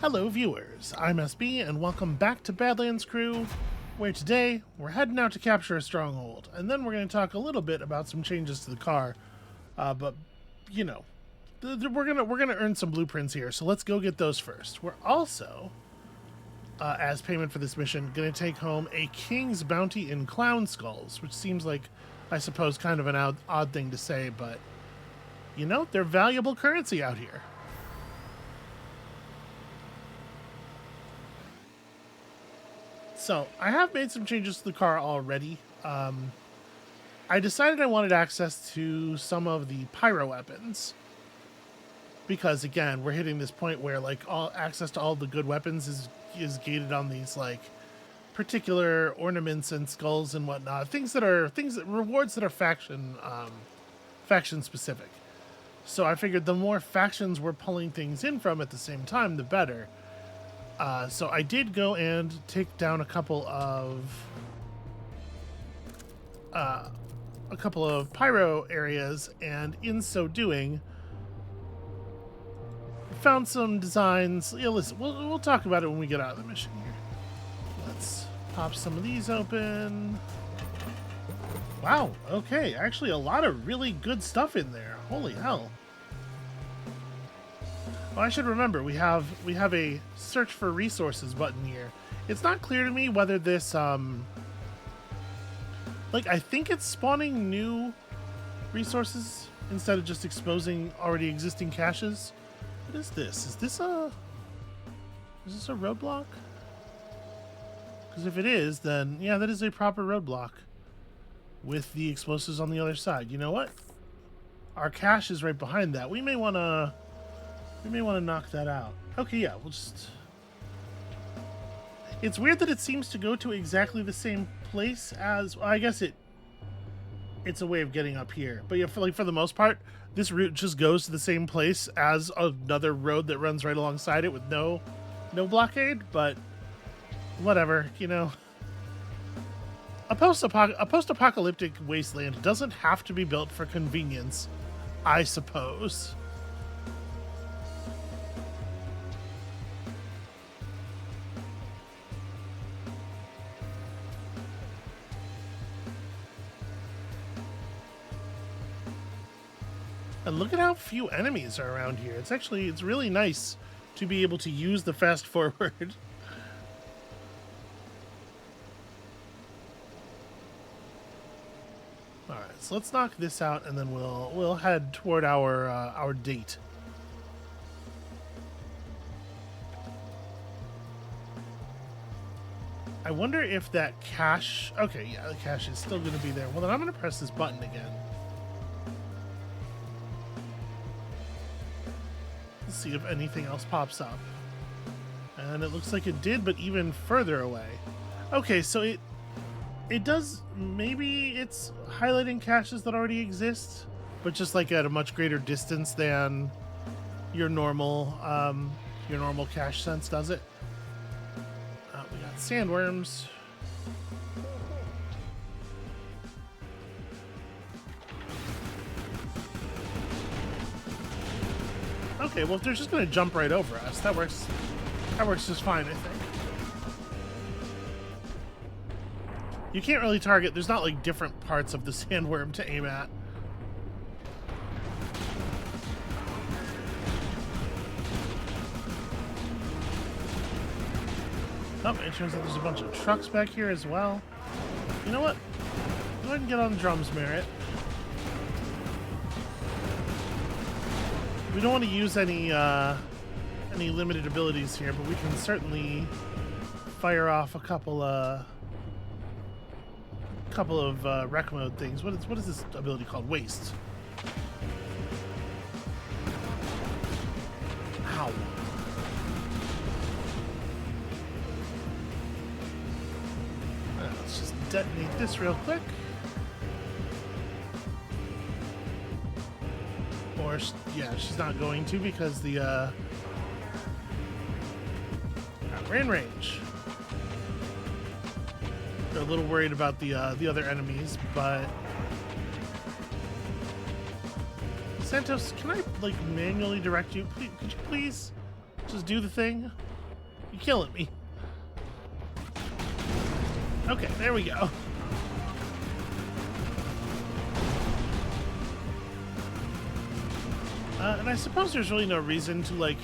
Hello viewers, I'm SB and welcome back to Badlands Crew, where today we're heading out to capture a stronghold, and then we're going to talk a little bit about some changes to the car, but you know, we're gonna earn some blueprints here, so let's go get those first. We're also, as payment for this mission, going to take home a King's Bounty in Clown Skulls, which seems like, I suppose, kind of an odd thing to say, but you know, they're valuable currency out here. So, I have made some changes to the car already. I decided I wanted access to some of the pyro weapons. Because, again, we're hitting this point where, like, all access to all the good weapons is gated on these, like, particular ornaments and skulls and whatnot. Rewards that are faction specific. So I figured the more factions we're pulling things in from at the same time, the better. So I did go and take down a couple of pyro areas, and in so doing, found some designs. Yeah, listen, we'll talk about it when we get out of the mission here. Let's pop some of these open. Wow, okay, actually a lot of really good stuff in there. Holy hell. Well, I should remember, we have a search for resources button here. It's not clear to me whether this, like, I think it's spawning new resources instead of just exposing already existing caches. What is this? Is this a roadblock? Because if it is, then, yeah, that is a proper roadblock with the explosives on the other side. You know what? Our cache is right behind that. We may want to knock that out. Okay, yeah, we'll just... It's weird that it seems to go to exactly the same place as... Well, I guess it's a way of getting up here. But yeah, for the most part, this route just goes to the same place as another road that runs right alongside it with no blockade, but whatever, you know. A post-apocalyptic wasteland doesn't have to be built for convenience, I suppose. And look at how few enemies are around here. It's really nice to be able to use the fast forward. All right, so let's knock this out, and then we'll head toward our date. I wonder if that cache... Okay, yeah, the cache is still going to be there. Well, then I'm going to press this button again. See if anything else pops up. And it looks like it did, but even further away. Okay, so it does... Maybe it's highlighting caches that already exist, but just like at a much greater distance than your normal cache sense does it. We got sandworms. Okay, well, if they're just going to jump right over us, that works just fine, I think. You can't really target, there's not, like, different parts of the sandworm to aim at. Oh, it turns out there's a bunch of trucks back here as well. You know what? Go ahead and get on drums, Merritt. We don't want to use any limited abilities here, but we can certainly fire off a couple of rec mode things. What is this ability called? Waste. Ow. Let's just detonate this real quick. Or, yeah, she's not going to because the, we're in range. They're a little worried about the other enemies, but... Santos, can I, like, manually direct you? Please, could you please just do the thing? You're killing me. Okay, there we go. And I suppose there's really no reason to, like,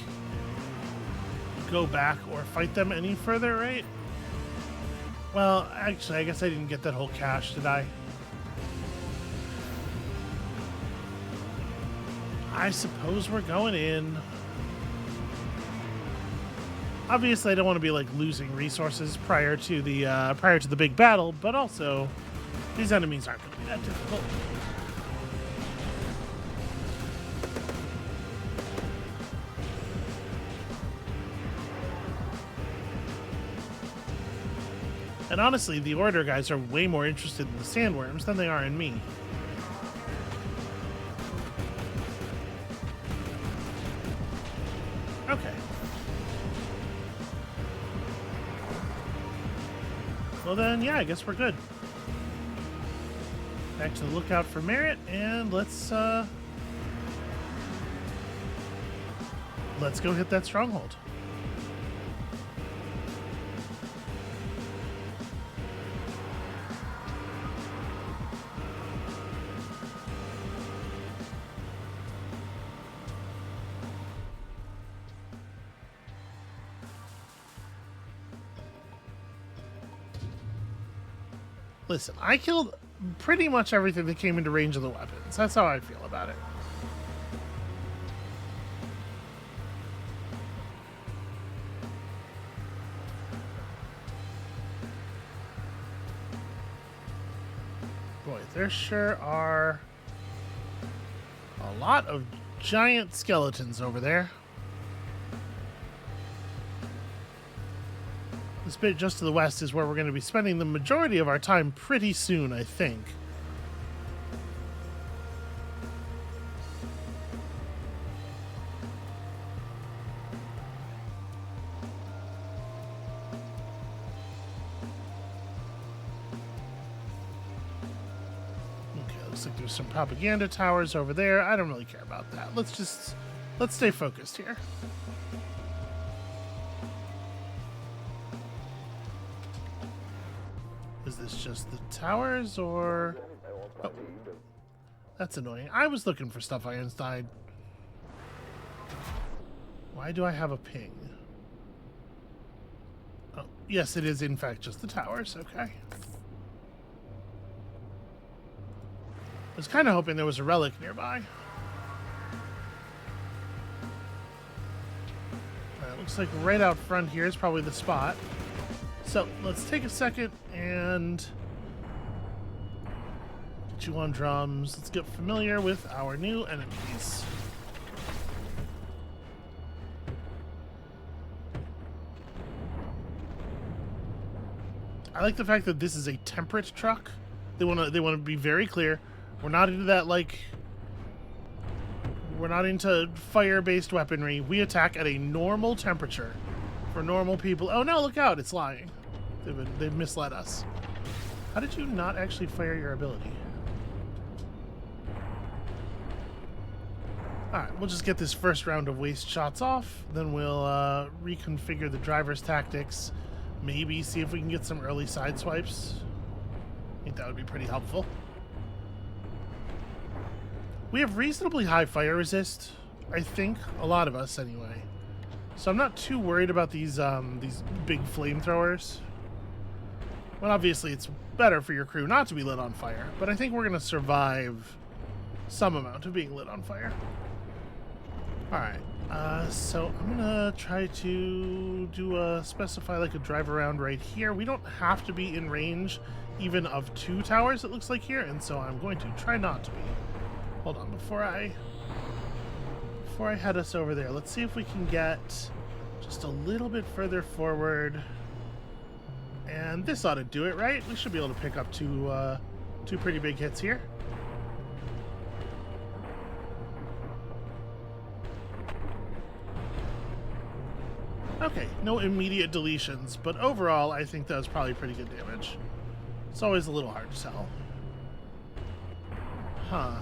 go back or fight them any further, right? Well, actually, I guess I didn't get that whole cache, did I? I suppose we're going in. Obviously, I don't want to be, like, losing resources prior to the big battle, but also, these enemies aren't going to be that difficult. And honestly, the Order guys are way more interested in the sandworms than they are in me. Okay. Well then, yeah, I guess we're good. Back to the lookout for merit, and let's go hit that stronghold. Listen, I killed pretty much everything that came into range of the weapons. That's how I feel about it. Boy, there sure are a lot of giant skeletons over there. This bit just to the west is where we're going to be spending the majority of our time pretty soon, I think. Okay, looks like there's some propaganda towers over there. I don't really care about that. Let's stay focused here. Is this just the towers, or... Oh, that's annoying. I was looking for stuff Einstein. Why do I have a ping? Oh, yes, it is in fact just the towers. Okay. I was kind of hoping there was a relic nearby. Alright, looks like right out front here is probably the spot. So let's take a second and get you on drums. Let's get familiar with our new enemies. I like the fact that this is a temperate truck. They want to be very clear. We're not into that, like, we're not into fire-based weaponry. We attack at a normal temperature for normal people. Oh no, look out, it's lying. They've misled us. How did you not actually fire your ability? Alright, we'll just get this first round of waste shots off. Then we'll reconfigure the driver's tactics. Maybe see if we can get some early side swipes. I think that would be pretty helpful. We have reasonably high fire resist, I think. A lot of us, anyway. So I'm not too worried about these big flamethrowers. Well, obviously it's better for your crew not to be lit on fire, but I think we're going to survive some amount of being lit on fire. Alright, so I'm going to try to specify like a drive around right here. We don't have to be in range even of 2 towers, it looks like here, and so I'm going to try not to be. Hold on, before I head us over there, let's see if we can get just a little bit further forward. And this ought to do it, right? We should be able to pick up two pretty big hits here. Okay, no immediate deletions, but overall I think that was probably pretty good damage. It's always a little hard to tell. Huh.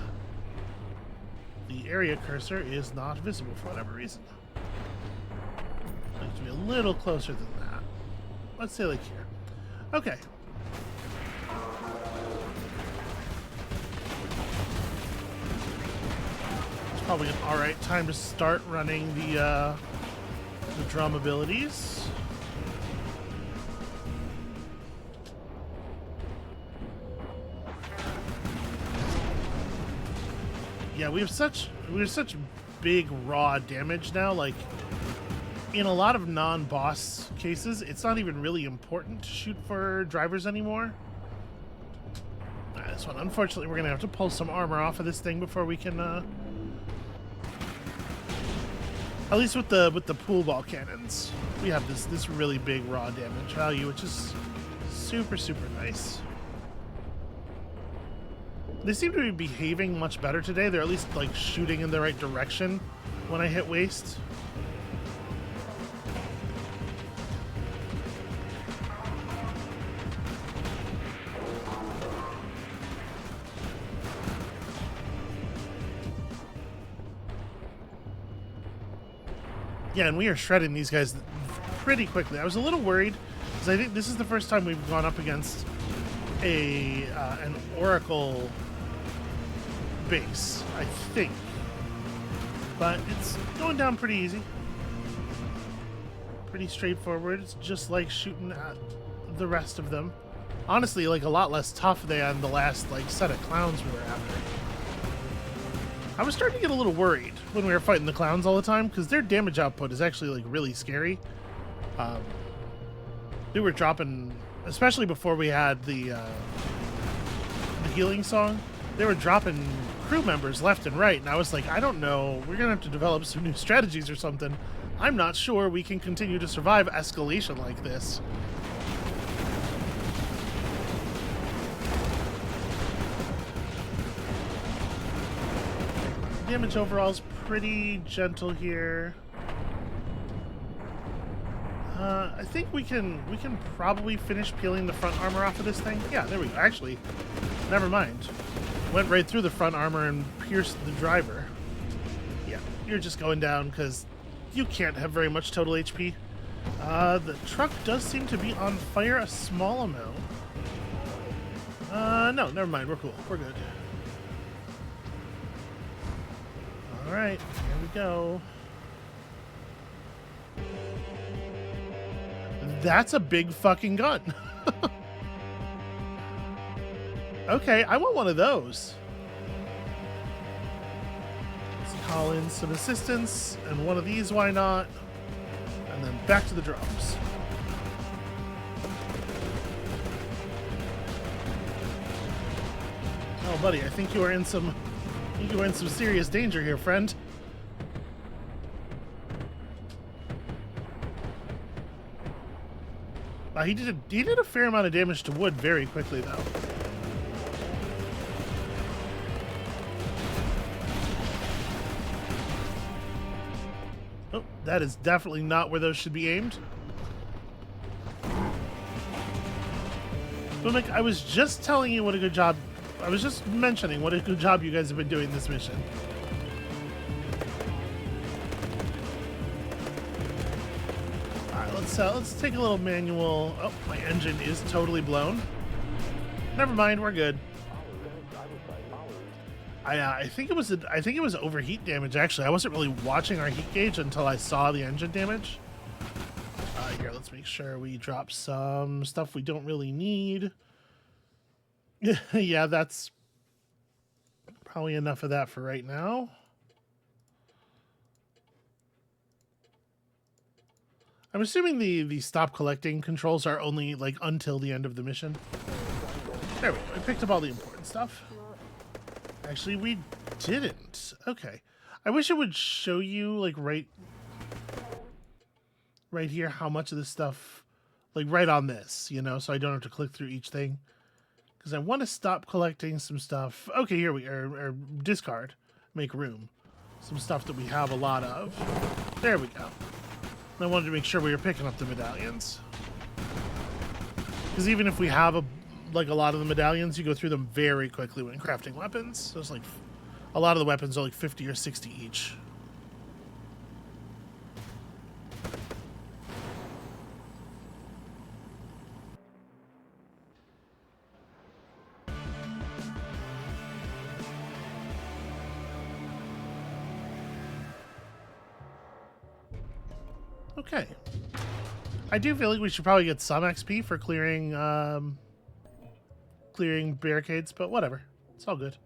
The area cursor is not visible for whatever reason. I have to be a little closer than that. Let's say like here. Okay. It's probably an alright time to start running the drum abilities. Yeah, we have such big raw damage now. Like in a lot of non-boss cases, it's not even really important to shoot for drivers anymore. This one, unfortunately, we're gonna have to pull some armor off of this thing before we can. At least with the pool ball cannons, we have this really big raw damage value, which is super nice. They seem to be behaving much better today. They're at least like shooting in the right direction when I hit waste. Yeah, and we are shredding these guys pretty quickly. I was a little worried because I think this is the first time we've gone up against an Oracle base, I think. But it's going down pretty easy. Pretty straightforward. It's just like shooting at the rest of them. Honestly, like a lot less tough than the last like set of clowns we were after. I was starting to get a little worried when we were fighting the clowns all the time because their damage output is actually like really scary. They were dropping, especially before we had the healing song, they were dropping crew members left and right, and I was like, I don't know, we're gonna have to develop some new strategies or something. I'm not sure we can continue to survive escalation like this. Damage overall is pretty gentle here. I think we can probably finish peeling the front armor off of this thing. Yeah, there we go. Actually, never mind. Went right through the front armor and pierced the driver. Yeah, you're just going down because you can't have very much total HP. The truck does seem to be on fire a small amount. No, never mind. We're cool. We're good. Alright, here we go. That's a big fucking gun. Okay, I want one of those. Let's call in some assistance, and one of these, why not? And then back to the drums. Oh, buddy, I think you are in some serious danger here, friend. He did a fair amount of damage to wood very quickly, though. Oh, that is definitely not where those should be aimed. But Mick, I was just telling you what a good job. I was just mentioning what a good job you guys have been doing this mission. Let's take a little manual. Oh, my engine is totally blown. Never mind, we're good. I think it was overheat damage. Actually, I wasn't really watching our heat gauge until I saw the engine damage. Here, let's make sure we drop some stuff we don't really need. Yeah, that's probably enough of that for right now. I'm assuming the stop collecting controls are only like until the end of the mission. There we go. I picked up all the important stuff. Actually, we didn't. Okay. I wish it would show you like right here how much of this stuff, like right on this, you know, so I don't have to click through each thing. Because I want to stop collecting some stuff. Okay, here we are. Or discard. Make room. Some stuff that we have a lot of. There we go. I wanted to make sure we were picking up the medallions. Because even if we have a lot of the medallions, you go through them very quickly when crafting weapons. So it's like a lot of the weapons are like 50 or 60 each. Okay. I do feel like we should probably get some XP for clearing clearing barricades, but whatever. It's all good.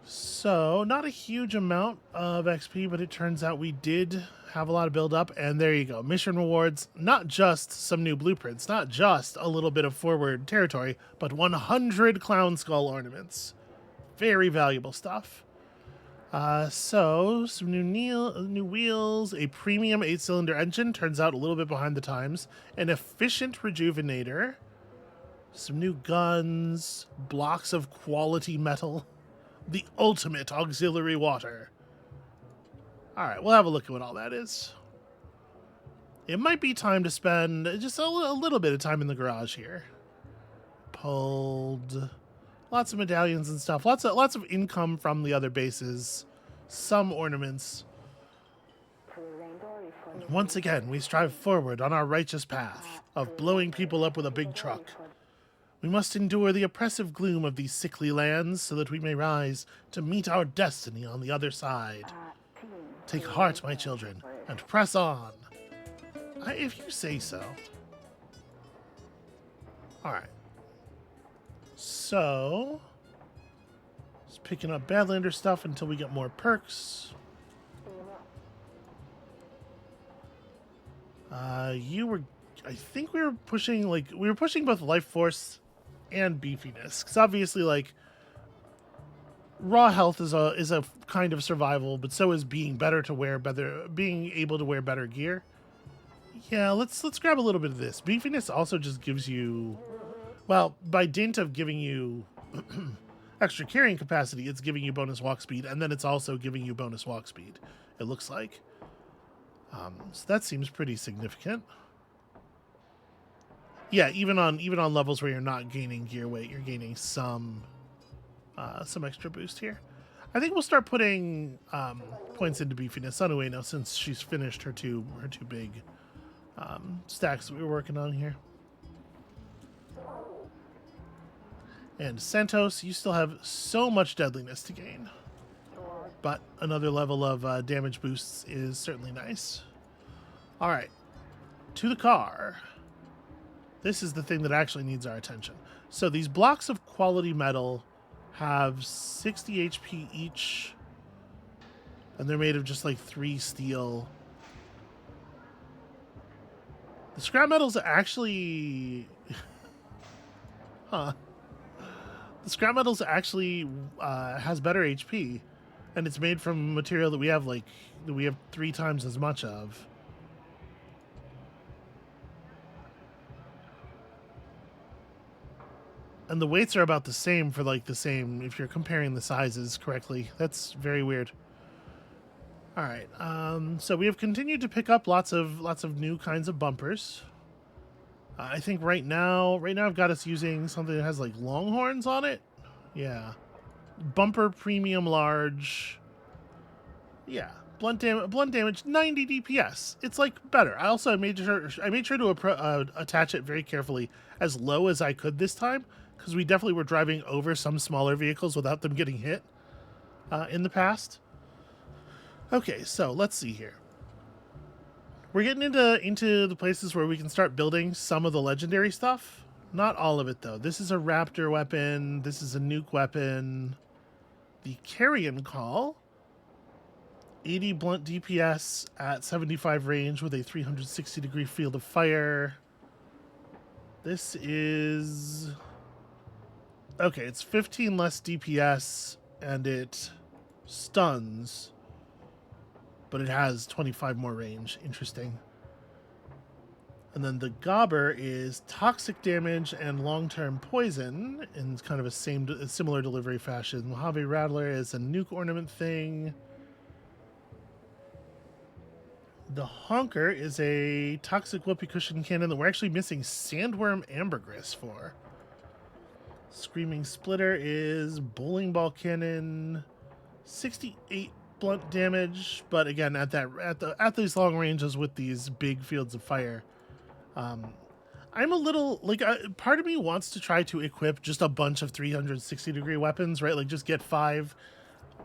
So, not a huge amount of XP, but it turns out we did have a lot of build up, and there you go. Mission rewards, not just some new blueprints, not just a little bit of forward territory, but 100 clown skull ornaments. Very valuable stuff. So, some new wheels, a premium 8-cylinder engine, turns out a little bit behind the times, an efficient rejuvenator, some new guns, blocks of quality metal, the ultimate auxiliary water. Alright, we'll have a look at what all that is. It might be time to spend just a little bit of time in the garage here. Pulled lots of medallions and stuff. Lots of income from the other bases. Some ornaments. Once again, we strive forward on our righteous path of blowing people up with a big truck. We must endure the oppressive gloom of these sickly lands so that we may rise to meet our destiny on the other side. Take heart, my children, and press on. If you say so. Alright. So, just picking up Badlander stuff until we get more perks. I think we were pushing, both life force and beefiness. Because obviously, like, raw health is a kind of survival, but so is being able to wear better gear. Yeah, let's grab a little bit of this. Beefiness also just gives you, well, by dint of giving you extra carrying capacity, it's giving you bonus walk speed, and then it's also giving you bonus walk speed, it looks like. So that seems pretty significant. Yeah, even on levels where you're not gaining gear weight, you're gaining some extra boost here. I think we'll start putting points into beefiness anyway now, since she's finished her two big stacks that we were working on here. And Santos, you still have so much deadliness to gain, but another level of damage boosts is certainly nice. All right, to the car. This is the thing that actually needs our attention. So these blocks of quality metal have 60 HP each, and they're made of just like 3 steel. The scrap metal's actually... huh. The scrap metal's actually has better HP, and it's made from material that we have 3 times as much of. And the weights are about the same for if you're comparing the sizes correctly. That's very weird. All right, so we have continued to pick up lots of new kinds of bumpers. I think right now I've got us using something that has like longhorns on it. Yeah, bumper premium large. Yeah, blunt damage 90 DPS. It's like better. I also made sure to attach it very carefully as low as I could this time, because we definitely were driving over some smaller vehicles without them getting hit in the past. Okay, so let's see here. We're getting into the places where we can start building some of the legendary stuff. Not all of it, though. This is a raptor weapon. This is a nuke weapon. The Carrion Call. 80 blunt DPS at 75 range with a 360-degree field of fire. This is... okay, it's 15 less DPS, and it stuns, but it has 25 more range. Interesting. And then the Gobber is toxic damage and long-term poison in kind of a similar delivery fashion. Mojave Rattler is a nuke ornament thing. The Honker is a toxic whoopee cushion cannon that we're actually missing Sandworm Ambergris for. Screaming Splitter is bowling ball cannon, 68 blunt damage, but again at these long ranges with these big fields of fire, I'm a little like part of me wants to try to equip just a bunch of 360-degree weapons, right? Like just get five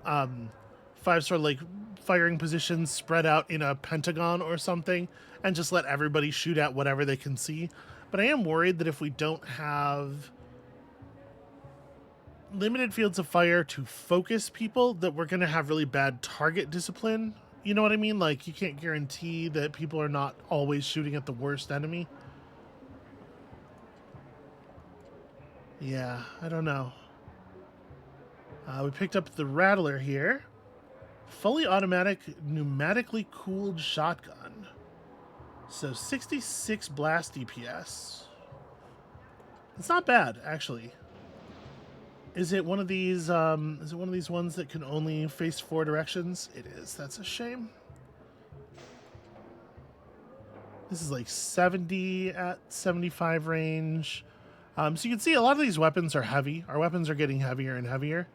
sort of like firing positions spread out in a pentagon or something and just let everybody shoot at whatever they can see. But I am worried that if we don't have limited fields of fire to focus people, that we're going to have really bad target discipline. You know what I mean? Like, you can't guarantee that people are not always shooting at the worst enemy. Yeah, I don't know. We picked up the Rattler here. Fully automatic, pneumatically cooled shotgun. So 66 blast DPS. It's not bad, actually. Is it one of these? Is it one of these ones that can only face 4 directions? It is. That's a shame. This is like 70 at 75 range. So you can see a lot of these weapons are heavy. Our weapons are getting heavier and heavier.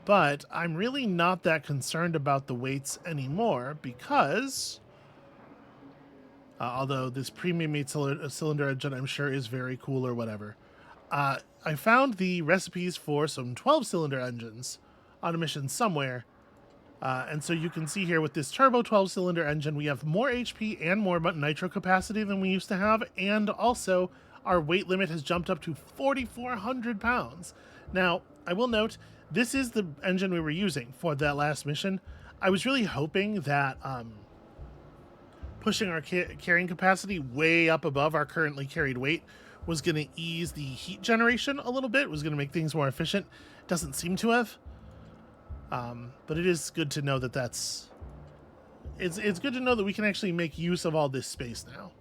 But I'm really not that concerned about the weights anymore because, although this premium 8-cylinder engine I'm sure is very cool or whatever, I found the recipes for some 12-cylinder engines on a mission somewhere. And so you can see here with this turbo 12-cylinder engine, we have more HP and more nitro capacity than we used to have. And also, our weight limit has jumped up to 4,400 pounds. Now, I will note, this is the engine we were using for that last mission. I was really hoping that pushing our carrying capacity way up above our currently carried weight was going to ease the heat generation a little bit, was going to make things more efficient. Doesn't seem to have. But it is good to know that it's good to know that we can actually make use of all this space now.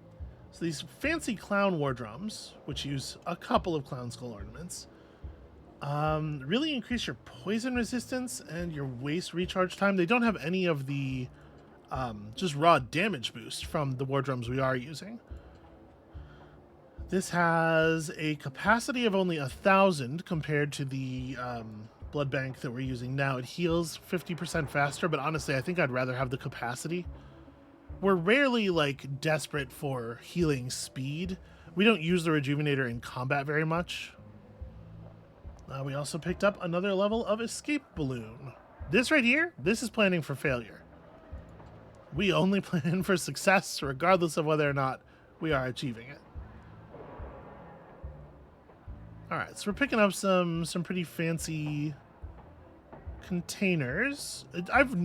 So these fancy clown war drums, which use a couple of clown skull ornaments, really increase your poison resistance and your waste recharge time. They don't have any of the just raw damage boost from the war drums we are using. This has a capacity of only 1,000 compared to the blood bank that we're using now. It heals 50% faster, but honestly, I think I'd rather have the capacity. We're rarely like desperate for healing speed. We don't use the rejuvenator in combat very much. We also picked up another level of escape balloon. This right here, this is planning for failure. We only plan for success regardless of whether or not we are achieving it. All right, so we're picking up some pretty fancy containers.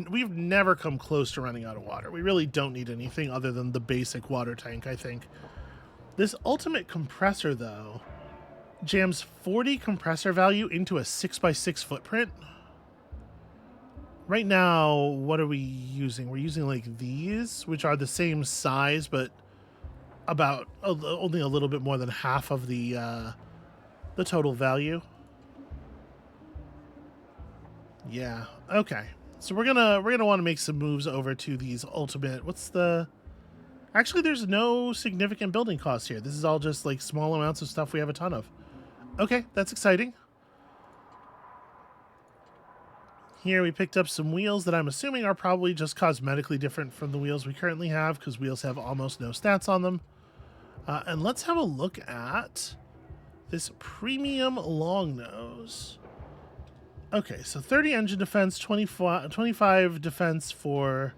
We've never come close to running out of water. We really don't need anything other than the basic water tank, I think. This ultimate compressor, though, jams 40 compressor value into a 6x6 footprint. Right now, what are we using? We're using like these, which are the same size, but about only a little bit more than half of the total value. Yeah, okay. So we're gonna want to make some moves over to these ultimate. Actually, there's no significant building costs here. This is all just like small amounts of stuff we have a ton of. Okay, that's exciting. Here we picked up some wheels that I'm assuming are probably just cosmetically different from the wheels we currently have, because wheels have almost no stats on them. And let's have a look at this premium long nose. Okay, so 30 engine defense, 25 defense for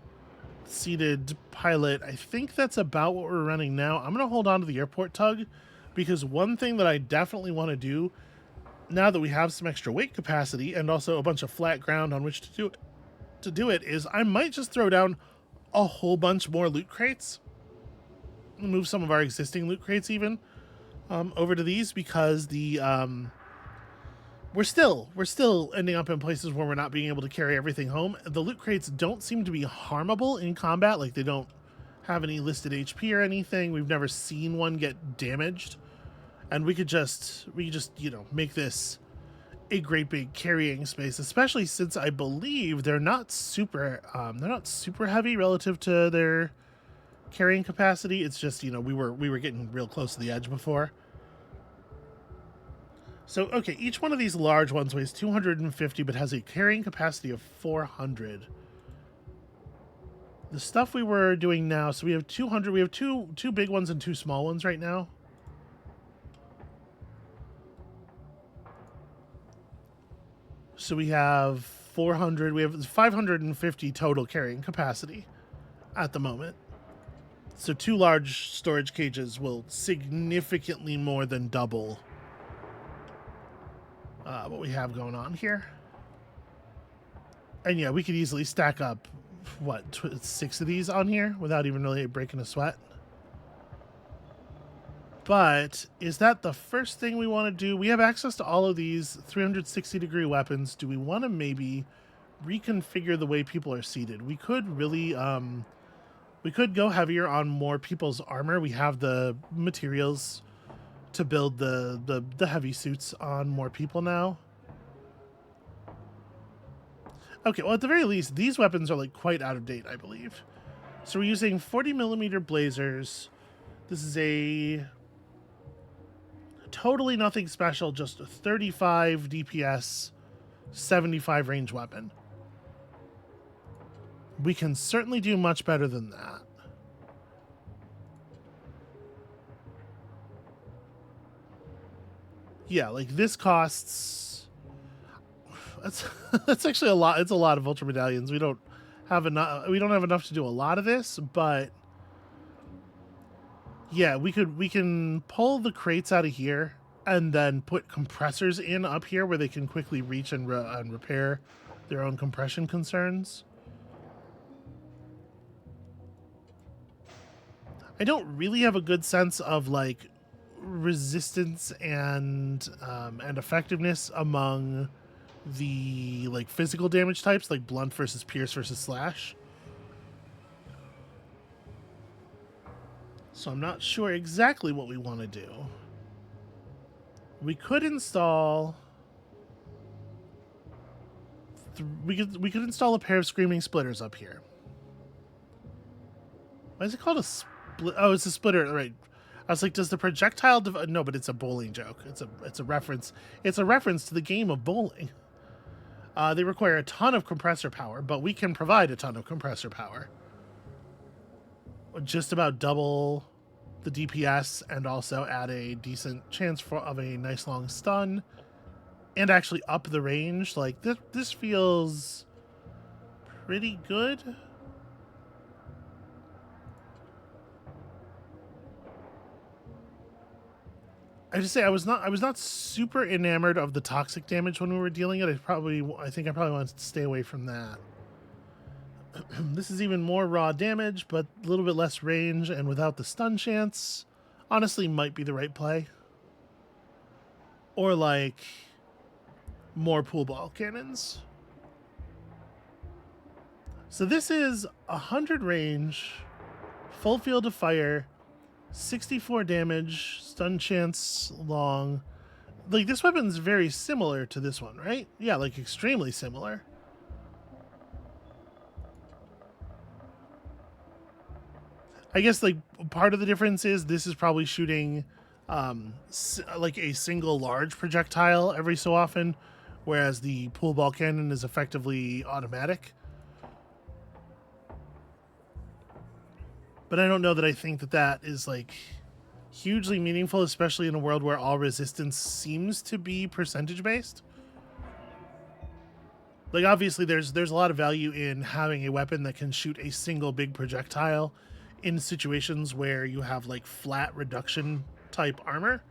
seated pilot. I think that's about what we're running now. I'm going to hold on to the airport tug, because one thing that I definitely want to do now that we have some extra weight capacity and also a bunch of flat ground on which to do it is I might just throw down a whole bunch more loot crates. Move some of our existing loot crates even over to these, because the we're still ending up in places where we're not being able to carry everything home. The loot crates don't seem to be harmable in combat. Like, they don't have any listed HP or anything. We've never seen one get damaged. And we could just, you know, make this a great big carrying space, especially since I believe they're not super heavy relative to their carrying capacity. It's just, you know, we were getting real close to the edge before. So, okay, each one of these large ones weighs 250, but has a carrying capacity of 400. The stuff we were doing now, so we have 200, we have two big ones and 2 small ones right now. So we have 400. We have 550 total carrying capacity at the moment. So 2 large storage cages will significantly more than double what we have going on here. And yeah, we could easily stack up, what, 6 of these on here without even really breaking a sweat. But is that the first thing we want to do? We have access to all of these 360-degree weapons. Do we want to maybe reconfigure the way people are seated? We could really... we could go heavier on more people's armor. We have the materials to build the heavy suits on more people now. Okay, well, at the very least, these weapons are like quite out of date, I believe. So we're using 40mm blazers. This is a totally nothing special, just a 35 DPS, 75 range weapon. We can certainly do much better than that. Yeah, like this costs... That's actually a lot. It's a lot of ultra medallions. We don't have enough. We don't have enough to do a lot of this, but yeah, we can pull the crates out of here and then put compressors in up here where they can quickly reach and repair their own compression concerns. I don't really have a good sense of like resistance and effectiveness among the like physical damage types, like blunt versus pierce versus slash. So I'm not sure exactly what we want to do. We could install... we could install a pair of screaming splitters up here. Why is it called a split? Oh, it's a splitter, right? I was like, does the projectile... no, but it's a bowling joke. It's a reference. It's a reference to the game of bowling. They require a ton of compressor power, but we can provide a ton of compressor power. Just about double the DPS and also add a decent chance of a nice long stun and actually up the range. Like this feels pretty good. I just say I was not super enamored of the toxic damage when we were dealing it. I think I probably wanted to stay away from that. This is even more raw damage, but a little bit less range and without the stun chance. Honestly, might be the right play. Or like more pool ball cannons. So this is 100 range, full field of fire, 64 damage, stun chance long. Like this weapon's very similar to this one, right? Yeah, like extremely similar. I guess like part of the difference is this is probably shooting like a single large projectile every so often, whereas the pool ball cannon is effectively automatic. But I don't know that I think that is like hugely meaningful, especially in a world where all resistance seems to be percentage based. Like obviously there's a lot of value in having a weapon that can shoot a single big projectile in situations where you have like flat reduction type armor.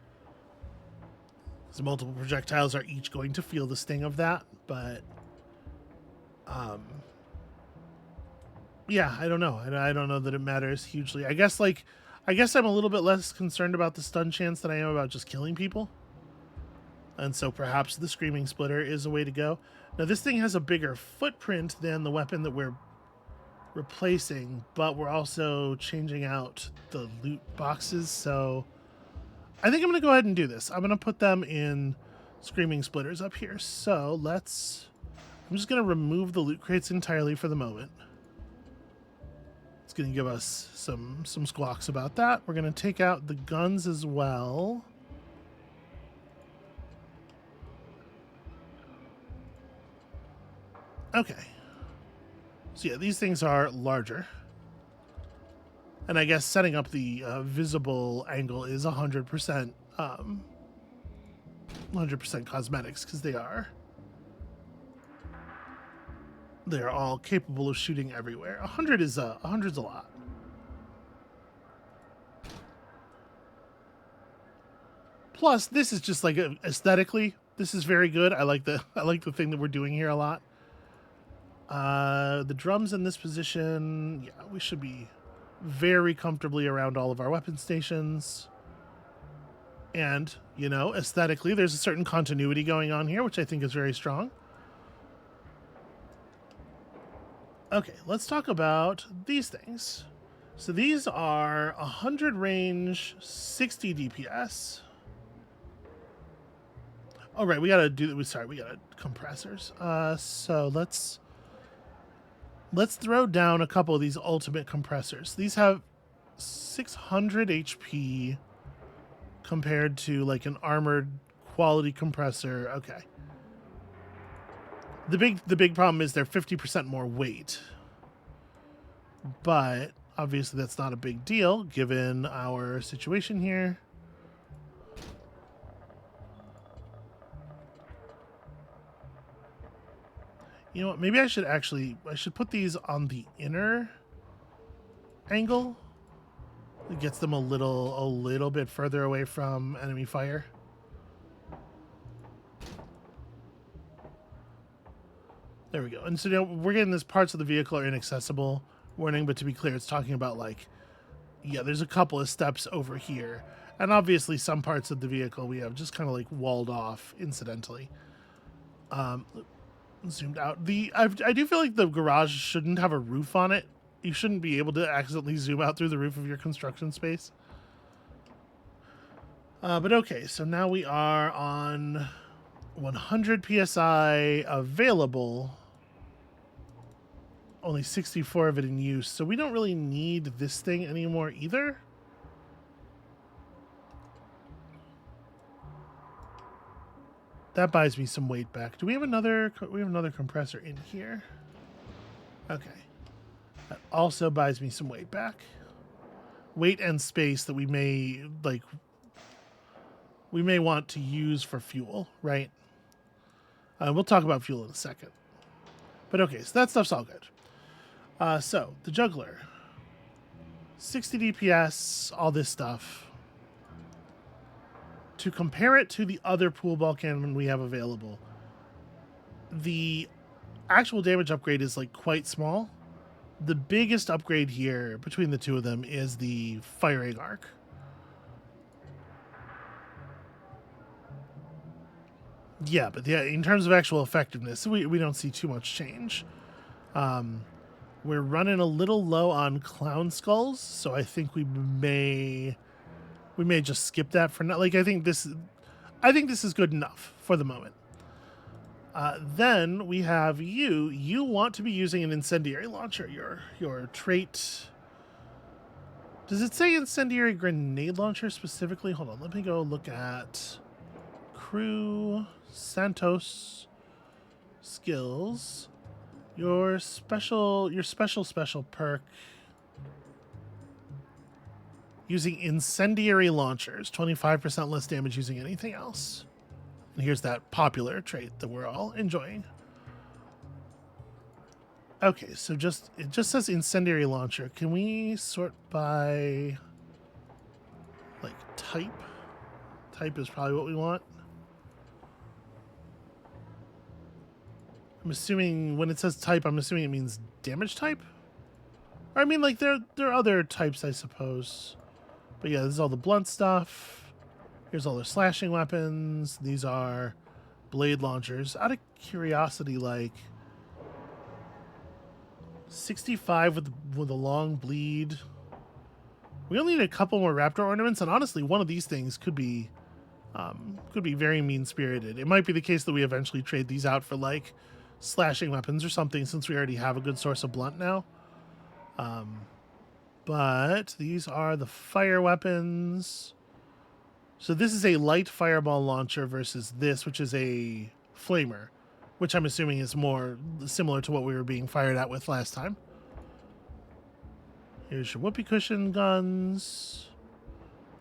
So multiple projectiles are each going to feel the sting of that, but yeah, I don't know. I don't know that it matters hugely. I guess I'm a little bit less concerned about the stun chance than I am about just killing people. And so perhaps the screaming splitter is a way to go. Now this thing has a bigger footprint than the weapon that we're replacing, but we're also changing out the loot boxes. So I think I'm going to go ahead and do this. I'm going to put them in screaming splitters up here. So I'm just going to remove the loot crates entirely for the moment. It's going to give us some squawks about that. We're going to take out the guns as well. Okay. So yeah, these things are larger. And I guess setting up the visible angle is 100% 100% cosmetics, because they are. They're all capable of shooting everywhere. 100 is 100's a lot. Plus, this is just like aesthetically, this is very good. I like the thing that we're doing here a lot. The drums in this position, yeah, we should be very comfortably around all of our weapon stations. And, you know, aesthetically, there's a certain continuity going on here, which I think is very strong. Okay, let's talk about these things. So these are 100 range, 60 DPS. Oh, right, we gotta do, sorry, we gotta compressors. So let's throw down a couple of these ultimate compressors. These have 600 HP compared to like an armored quality compressor. Okay. The big problem is they're 50% more weight. But obviously that's not a big deal given our situation here. You know what? Maybe I should put these on the inner angle. It gets them a little bit further away from enemy fire. There we go. And so now we're getting this parts of the vehicle are inaccessible warning, but to be clear, it's talking about like, yeah, there's a couple of steps over here. And obviously some parts of the vehicle we have just kind of like walled off incidentally. Zoomed out. I do feel like the garage shouldn't have a roof on it. You shouldn't be able to accidentally zoom out through the roof of your construction space. But okay, so now we are on 100 PSI available. Only 64 of it in use, so we don't really need this thing anymore either. That buys me some weight back. Do we have another? We have another compressor in here. Okay. That also buys me some weight back. Weight and space that we may want to use for fuel, right? We'll talk about fuel in a second. But okay, so that stuff's all good. So the juggler, 60 DPS, all this stuff. To compare it to the other pool ball cannon we have available, the actual damage upgrade is like quite small. The biggest upgrade here between the two of them is the firing arc. Yeah, but yeah, in terms of actual effectiveness, we don't see too much change. We're running a little low on clown skulls, so I think we may just skip that for now. Like I think this is good enough for the moment. Then we have you. You want to be using an incendiary launcher. Your trait. Does it say incendiary grenade launcher specifically? Hold on, let me go look at crew Santos skills. Your special perk. Using incendiary launchers, 25% less damage using anything else. And here's that popular trait that we're all enjoying. Okay, so it just says incendiary launcher. Can we sort by like type? Type is probably what we want. I'm assuming when it says type, I'm assuming it means damage type. Or, I mean, like there are other types, I suppose. But yeah, this is all the blunt stuff. Here's all the slashing weapons. These are blade launchers. Out of curiosity, like 65 with a long bleed. We only need a couple more raptor ornaments, and honestly, one of these things could be very mean-spirited. It might be the case that we eventually trade these out for like slashing weapons or something, since we already have a good source of blunt now. But these are the fire weapons. So this is a light fireball launcher versus this, which is a flamer, which I'm assuming is more similar to what we were being fired at with last time. Here's your whoopee cushion guns,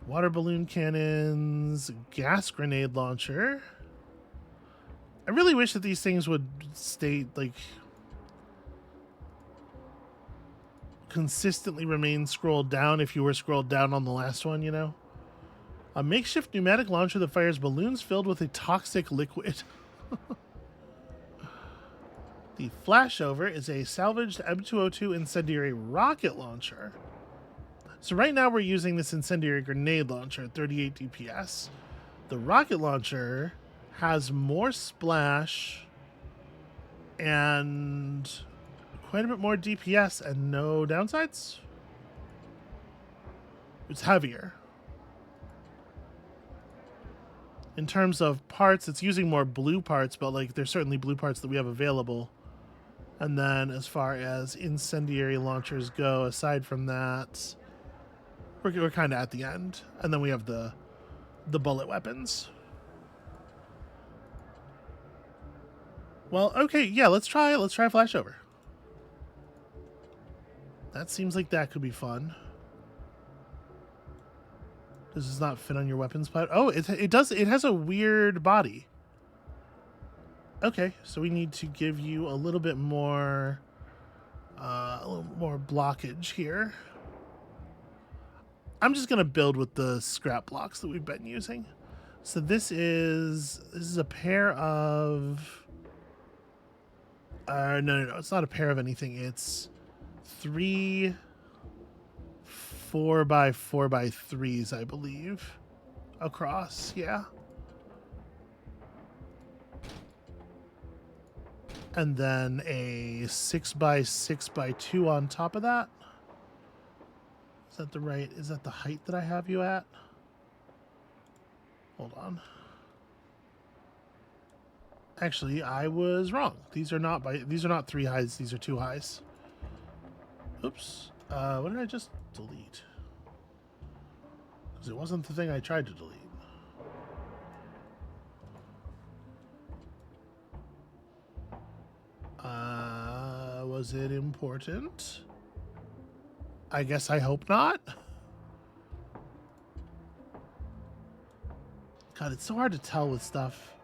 water balloon cannons, gas grenade launcher. I really wish that these things would stay like consistently remain scrolled down if you were scrolled down on the last one, you know? A makeshift pneumatic launcher that fires balloons filled with a toxic liquid. The flashover is a salvaged M202 incendiary rocket launcher. So right now we're using this incendiary grenade launcher at 38 DPS. The rocket launcher has more splash and quite a bit more DPS and no downsides. It's heavier. In terms of parts, it's using more blue parts, but like there's certainly blue parts that we have available. And then as far as incendiary launchers go, aside from that, we're kind of at the end. And then we have the bullet weapons. Well, okay, yeah, let's try flashover. That seems like that could be fun. Does this not fit on your weapons plat? Oh, it does. It has a weird body. Okay, so we need to give you a little bit more blockage here. I'm just gonna build with the scrap blocks that we've been using. So this is a pair of. No, it's not a pair of anything. It's 3 4x4x3s, I believe, across. Yeah. And then a 6x6x2 on top of that. Is that the height that I have you at? Hold on. Actually, I was wrong. These are not 3 highs, these are 2 highs. Oops. What did I just delete? Because it wasn't the thing I tried to delete. Was it important? I guess I hope not. God, it's so hard to tell with stuff.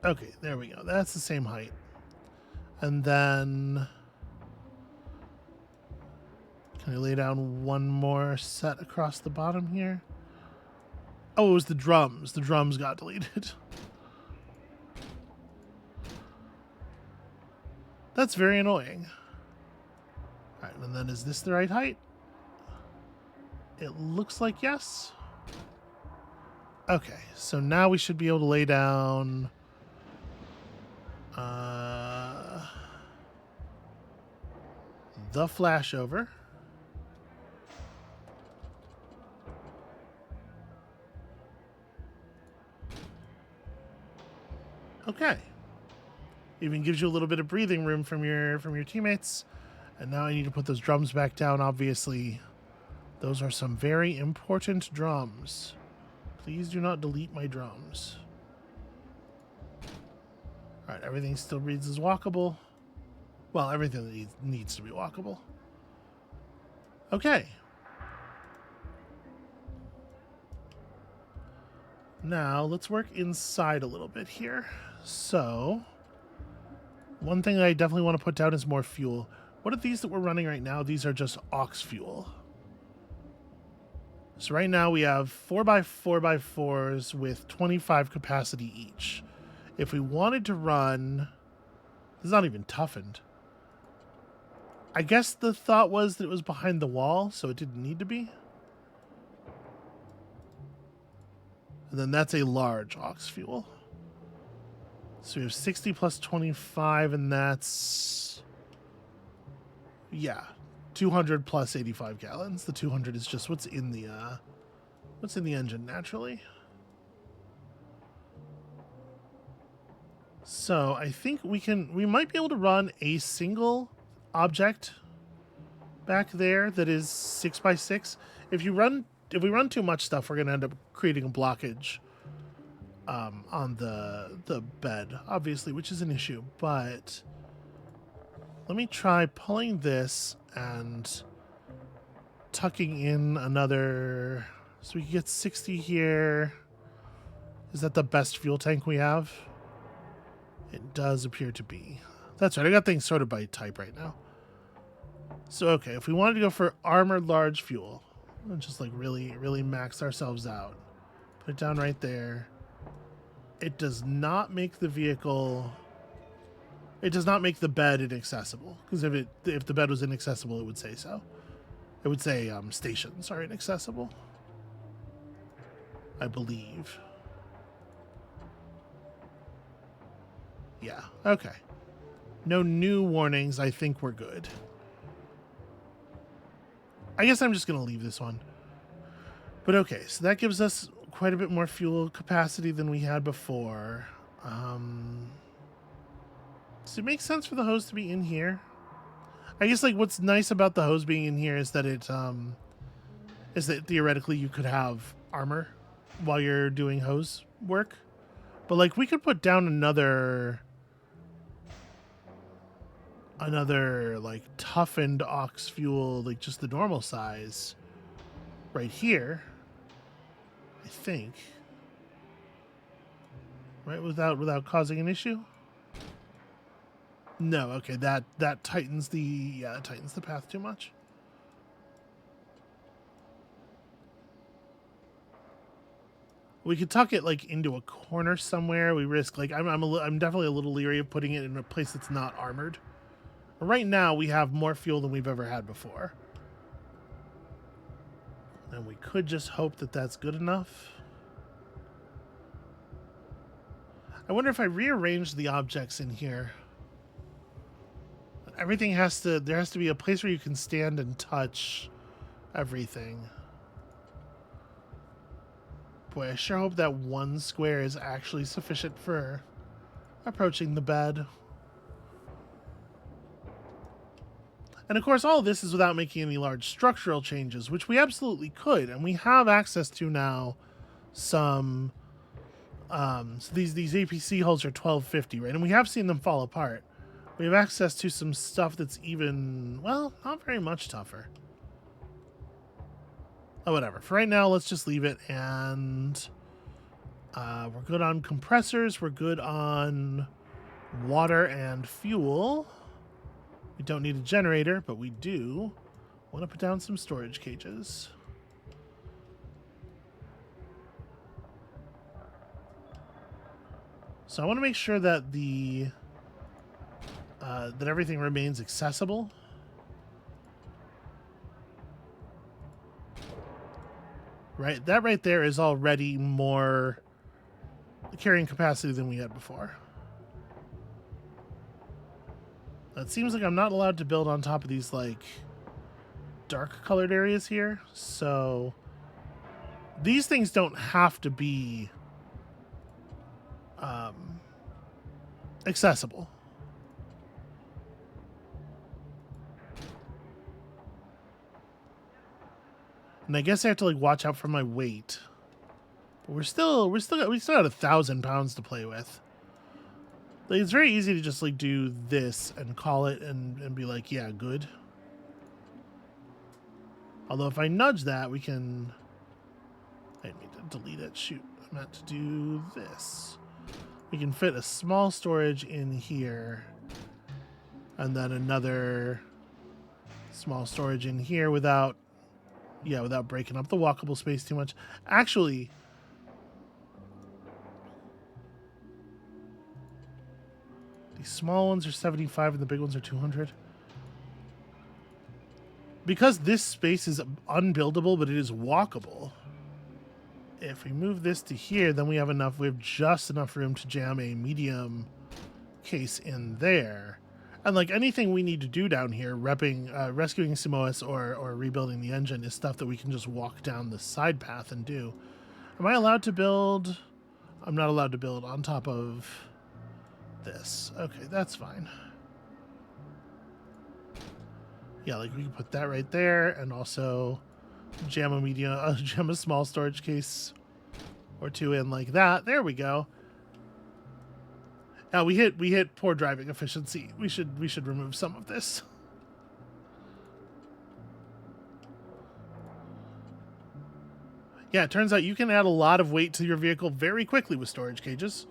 Okay, there we go. That's the same height. And then can I lay down one more set across the bottom here? Oh, it was the drums. The drums got deleted. That's very annoying. All right, and then is this the right height? It looks like yes. Okay, so now we should be able to lay down the flashover. Okay. Even gives you a little bit of breathing room from your teammates. And now I need to put those drums back down, obviously. Those are some very important drums. Please do not delete my drums. Alright, everything still reads as walkable. Well, everything that needs to be walkable. Okay. Now, let's work inside a little bit here. So, one thing I definitely want to put down is more fuel. What are these that we're running right now? These are just aux fuel. So right now we have 4x4x4s with 25 capacity each. If we wanted to run... This is not even toughened. I guess the thought was that it was behind the wall, so it didn't need to be. And then that's a large aux fuel. So we have 60 plus 25, and that's... Yeah, 200 plus 85 gallons. The 200 is just what's in the engine naturally. So I think we might be able to run a single object back there that is 6x6. If we run too much stuff, we're gonna end up creating a blockage on the bed, obviously, which is an issue. But let me try pulling this and tucking in another, so we can get 60 here. Is that the best fuel tank we have? It does appear to be. That's right, I got things sorted by type right now. So, okay, if we wanted to go for armored large fuel, and just like really max ourselves out, put it down right there. It does not make the vehicle... It does not make the bed inaccessible, because if the bed was inaccessible, it would say so. It would say stations are inaccessible, I believe. Yeah, okay. No new warnings. I think we're good. I guess I'm just going to leave this one. But okay, so that gives us quite a bit more fuel capacity than we had before. Does it make sense for the hose to be in here? I guess like what's nice about the hose being in here is that is that theoretically you could have armor while you're doing hose work. But like we could put down another like toughened ox fuel, like just the normal size right here, I think. Right, without causing an issue? No, okay, that tightens the it tightens the path too much. We could tuck it like into a corner somewhere. We risk like I'm definitely a little leery of putting it in a place that's not armored. Right now we have more fuel than we've ever had before. And we could just hope that that's good enough. I wonder if I rearrange the objects in here. Everything has to... There has to be a place where you can stand and touch everything. Boy, I sure hope that one square is actually sufficient for approaching the bed. And of course, all of this is without making any large structural changes, which we absolutely could. And we have access to now some... so these APC hulls are 1250, right? And we have seen them fall apart. We have access to some stuff that's even, well, not very much tougher. Oh, whatever. For right now, let's just leave it. And we're good on compressors. We're good on water and fuel. We don't need a generator, but we do want to put down some storage cages. So I want to make sure that that everything remains accessible. Right, that right there is already more carrying capacity than we had before. It seems like I'm not allowed to build on top of these like dark colored areas here, so these things don't have to be accessible. And I guess I have to like watch out for my weight. But we still got 1,000 pounds to play with. Like, it's very easy to just like do this and call it and be like, yeah, good. Although if I nudge that, we can... I need to delete it. Shoot, I meant to do this. We can fit a small storage in here. And then another small storage in here without breaking up the walkable space too much. Actually, these small ones are 75 and the big ones are 200. Because this space is unbuildable, but it is walkable. If we move this to here, then we have just enough room to jam a medium case in there. And like anything we need to do down here, rescuing Simoas or rebuilding the engine is stuff that we can just walk down the side path and do. Am I allowed to build? I'm not allowed to build on top of this. Okay, that's fine. Yeah, like we can put that right there and also jam a small storage case or two in like that. There we go. Now we hit poor driving efficiency. We should remove some of this. Yeah, it turns out you can add a lot of weight to your vehicle very quickly with storage cages.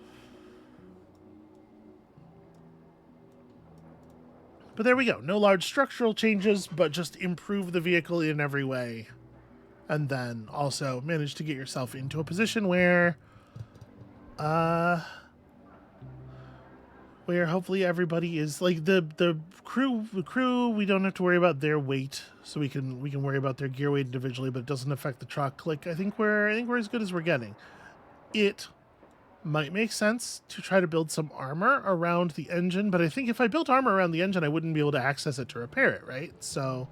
But there we go. No large structural changes, but just improve the vehicle in every way. And then also manage to get yourself into a position where hopefully everybody is like the crew, we don't have to worry about their weight, so we can worry about their gear weight individually, but it doesn't affect the truck. Like I think we're as good as we're getting. It might make sense to try to build some armor around the engine, but I think if I built armor around the engine, I wouldn't be able to access it to repair it, right? So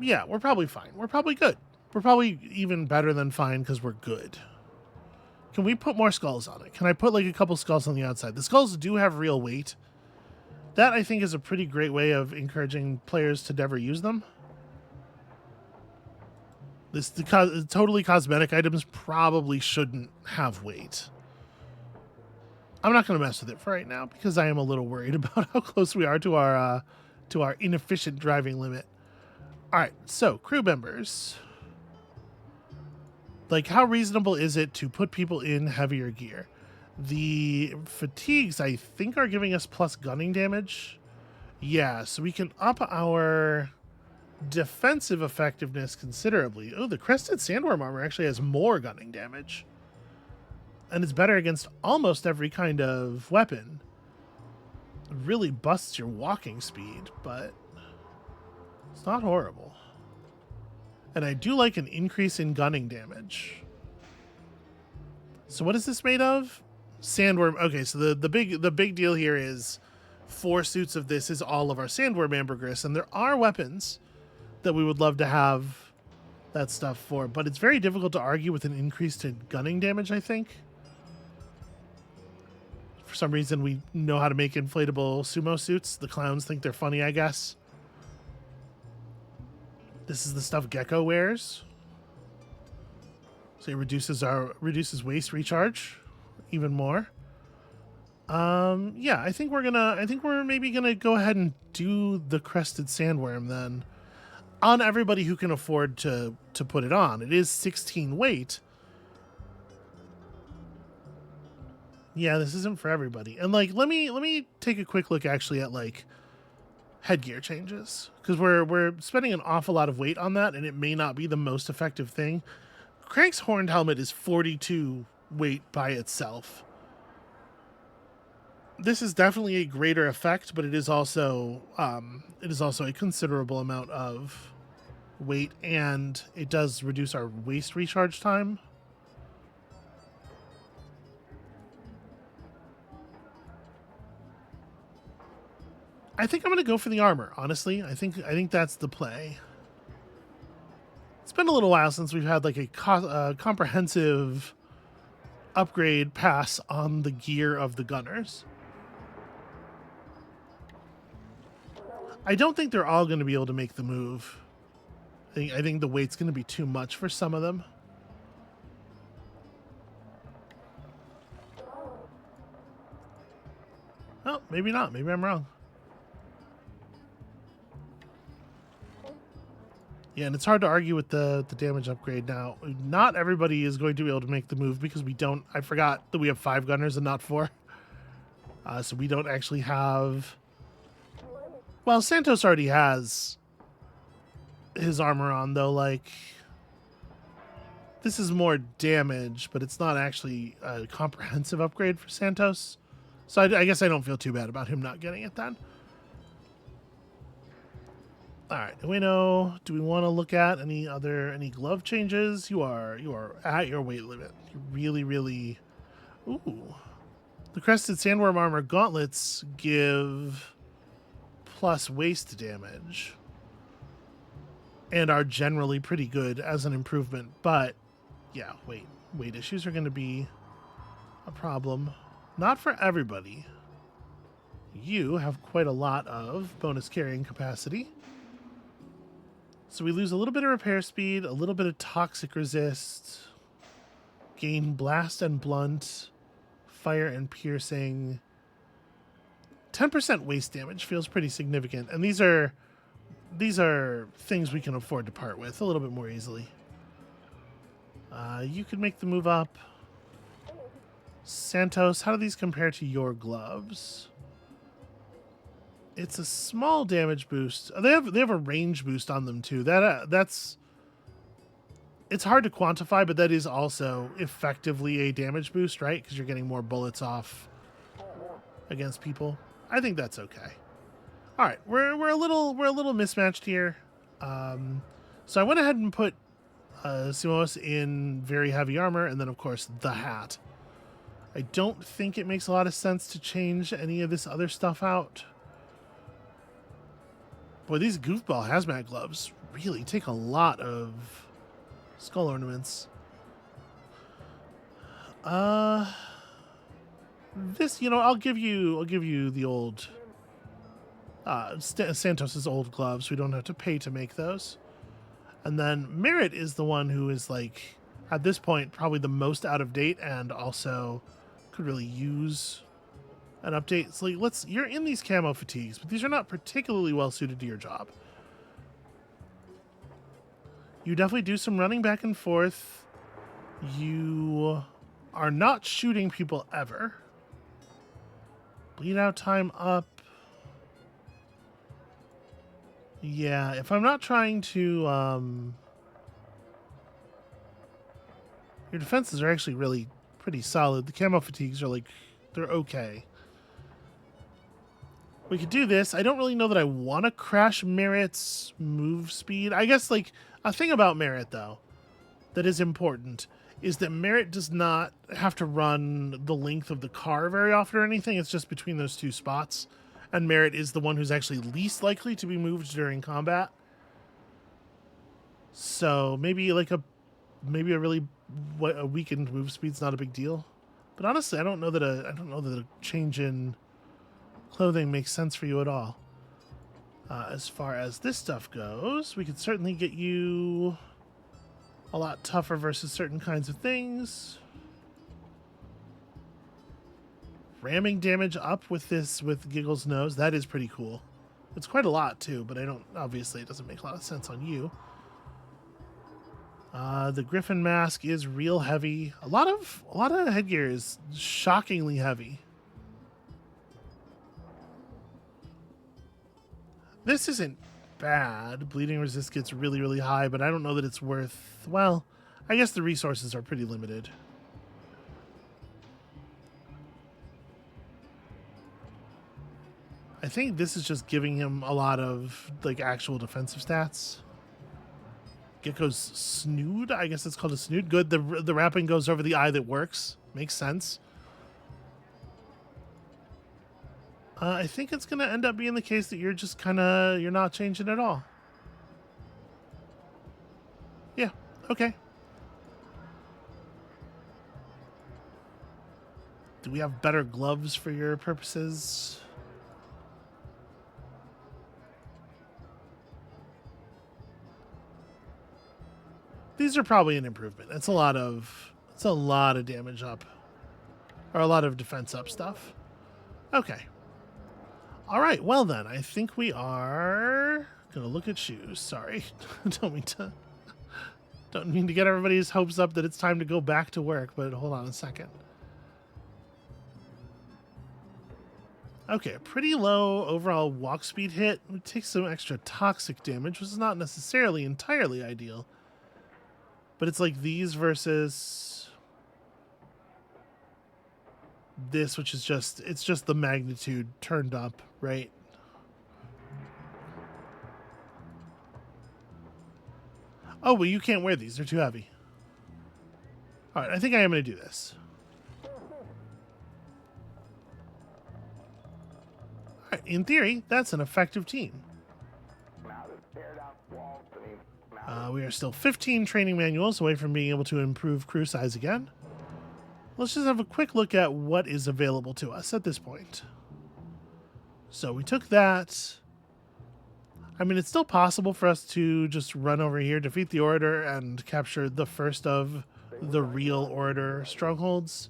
yeah, we're probably fine. We're probably good. We're probably even better than fine because we're good. Can we put more skulls on it? Can I put like a couple skulls on the outside? The skulls do have real weight. That I think is a pretty great way of encouraging players to never use them. The totally cosmetic items probably shouldn't have weight. I'm not going to mess with it for right now because I am a little worried about how close we are to our inefficient driving limit. All right, so crew members. Like, how reasonable is it to put people in heavier gear? The fatigues, I think, are giving us plus gunning damage. Yeah, so we can up our defensive effectiveness considerably. Oh, the crested sandworm armor actually has more gunning damage. And it's better against almost every kind of weapon. It really busts your walking speed, but it's not horrible. And I do like an increase in gunning damage. So what is this made of? Sandworm. Okay, so the big deal here is 4 suits of this is all of our sandworm ambergris, and there are weapons that we would love to have that stuff for, but it's very difficult to argue with an increase to gunning damage, I think. For some reason, we know how to make inflatable sumo suits. The clowns think they're funny, I guess. This is the stuff Gecko wears. So it reduces waist recharge even more. Yeah, I think we're maybe gonna go ahead and do the crested sandworm then on everybody who can afford to put it on. It is 16 weight. Yeah, this isn't for everybody. And like, let me take a quick look actually at like headgear changes, because we're spending an awful lot of weight on that, and it may not be the most effective thing. Crank's horned helmet is 42 weight by itself. This is definitely a greater effect, but it is also a considerable amount of weight, and it does reduce our waist recharge time. I think I'm going to go for the armor, honestly. I think that's the play. It's been a little while since we've had like a comprehensive upgrade pass on the gear of the gunners. I don't think they're all going to be able to make the move. I think the weight's going to be too much for some of them. Oh, maybe not. Maybe I'm wrong. Yeah, and it's hard to argue with the damage upgrade now. Not everybody is going to be able to make the move because we don't... I forgot that we have 5 gunners and not 4. So we don't actually have... Well, Santos already has his armor on, though. Like, this is more damage, but it's not actually a comprehensive upgrade for Santos. So I guess I don't feel too bad about him not getting it then. All right, Ueno, do we want to look at any glove changes? You are at your weight limit. You really... Ooh. The crested sandworm armor gauntlets give plus waist damage and are generally pretty good as an improvement, but yeah, weight issues are going to be a problem. Not for everybody. You have quite a lot of bonus carrying capacity. So we lose a little bit of repair speed, a little bit of toxic resist, gain blast and blunt, fire and piercing. 10% waste damage feels pretty significant, and these are things we can afford to part with a little bit more easily. You could make the move up. Santos, how do these compare to your gloves? It's a small damage boost. They have a range boost on them too. That's it's hard to quantify, but that is also effectively a damage boost, right? Because you're getting more bullets off against people. I think that's okay. All right, we're a little mismatched here. So I went ahead and put Simos in very heavy armor, and then of course the hat. I don't think it makes a lot of sense to change any of this other stuff out. Boy, these goofball hazmat gloves really take a lot of skull ornaments. This, I'll give you the old Santos's old gloves. We don't have to pay to make those. And then Merritt is the one who is like, at this point, probably the most out of date and also could really use an update. So you're in these camo fatigues, but these are not particularly well suited to your job. You definitely do some running back and forth. You are not shooting people ever. Bleed out time up. Yeah, if I'm not trying to, your defenses are actually really pretty solid. The camo fatigues are they're okay. We could do this. I don't really know that I want to crash Merritt's move speed. I guess, a thing about Merritt, though, that is important is that Merritt does not have to run the length of the car very often or anything. It's just between those two spots. And Merritt is the one who's actually least likely to be moved during combat. So maybe a weakened move speed's not a big deal. But honestly, I don't know that a change in clothing makes sense for you at all. As far as this stuff goes, we could certainly get you a lot tougher versus certain kinds of things. Ramming damage up with Giggle's nose, that is pretty cool. It's quite a lot too, but obviously it doesn't make a lot of sense on you. The Griffin mask is real heavy. A lot of headgear is shockingly heavy. This isn't bad. Bleeding resist gets really, really high, but I don't know that it's worth... Well, I guess the resources are pretty limited. I think this is just giving him a lot of, actual defensive stats. Gecko's snood? I guess it's called a snood. Good. The wrapping goes over the eye that works. Makes sense. I think it's going to end up being the case that you're just you're not changing at all. Yeah, okay. Do we have better gloves for your purposes? These are probably an improvement. It's a lot of damage up. Or a lot of defense up stuff. Okay. All right, well then, I think we are gonna look at shoes. Sorry, don't mean to get everybody's hopes up that it's time to go back to work, but hold on a second. Okay, a pretty low overall walk speed hit. It takes some extra toxic damage, which is not necessarily entirely ideal. But it's like these versus this, which is it's just the magnitude turned up, right? Oh, well, you can't wear these. They're too heavy. All right, I think I am going to do this. All right, in theory, that's an effective team. We are still 15 training manuals away from being able to improve crew size again. Let's just have a quick look at what is available to us at this point. So we took that. I mean, it's still possible for us to just run over here, defeat the Orator, and capture the first of the real Orator strongholds.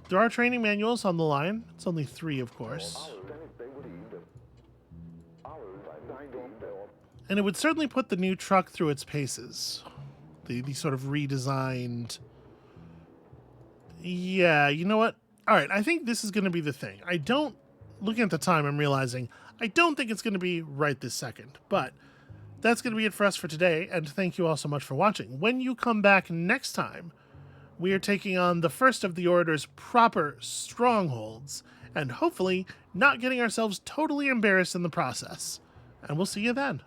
There are training manuals on the line. It's only 3, of course. And it would certainly put the new truck through its paces. The sort of redesigned... Yeah, you know what? All right, I think this is going to be the thing. Looking at the time, I'm realizing I don't think it's going to be right this second. But that's going to be it for us for today, and thank you all so much for watching. When you come back next time, we are taking on the first of the Order's proper strongholds, and hopefully not getting ourselves totally embarrassed in the process. And we'll see you then.